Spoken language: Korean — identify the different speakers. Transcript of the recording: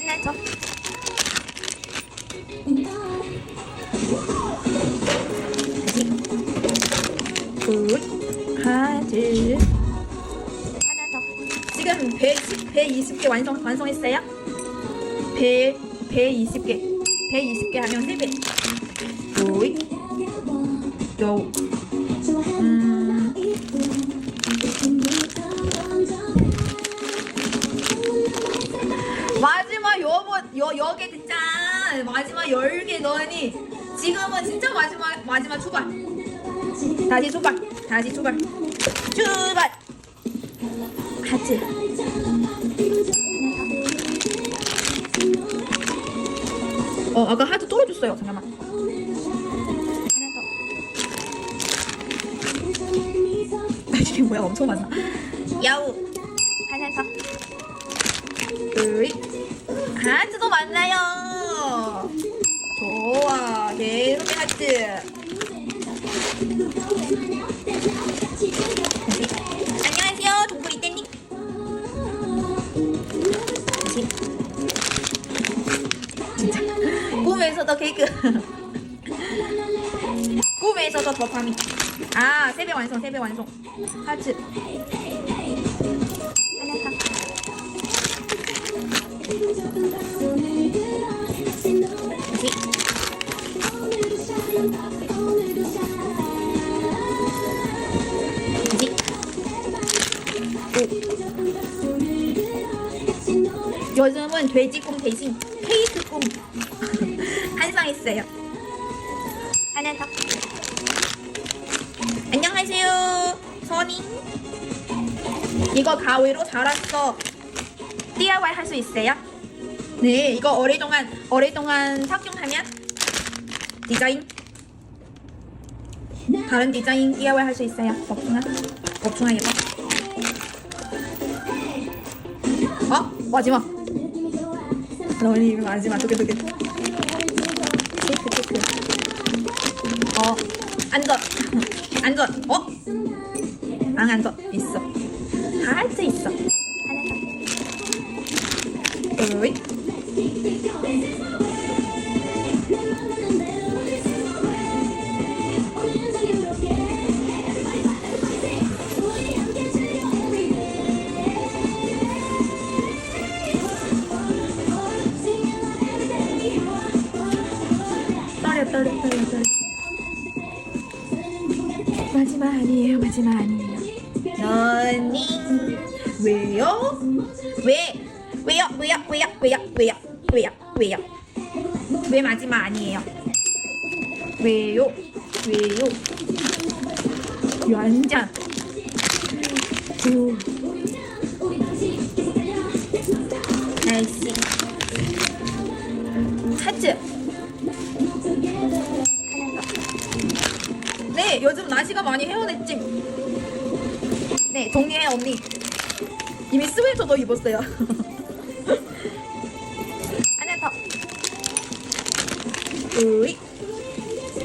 Speaker 1: 하나 더. 굿. 하나, 둘. 하나 더. 지금 배 20개 완성했어요? 배 20개. 배 20개 하면 3배. 굿. 요. 마지막 여개 진짜 마지막 10개 넣으니 지금은 진짜 마지막 출발. 다시 출발. 하트. 아까 하트 떨어졌어요. 잠깐만. 하나 더. 이게 뭐야, 엄청 많아. 야우. 하나 더. 하트도 많나요? 좋아. 계속 하트. 안녕하세요, 동굴이 땡님. 진짜 꿈에서도 케이크. 꿈에서도 도파민. 3배 완성. 하트. 하나 더. 요즘은 돼지꿈 대신 케이크꿈 한상했어요. 하나 더. 안녕하세요, 선이. 이거 가위로 잘랐어. DIY 할 수 있어요? 네, 이거 오랫동안 착용하면 디자인 다른 디자인 DIY 할 수 있어요. 복숭아 이거. 마지막. 너희 마지막 두개. 케이크. 안전. 안전 있어. 다 할 수 있어. 하나 더. 으이. 떨려. 마지막 아니에요. 너니 왜요? 왜요? 왜 마지막 아니에요? 왜요? 완전. 나이스. 하트. 네, 요즘 날씨가 많이 헤어냈지. 네, 동해 언니 이미 스웨터도 입었어요. 하나 더. 으이.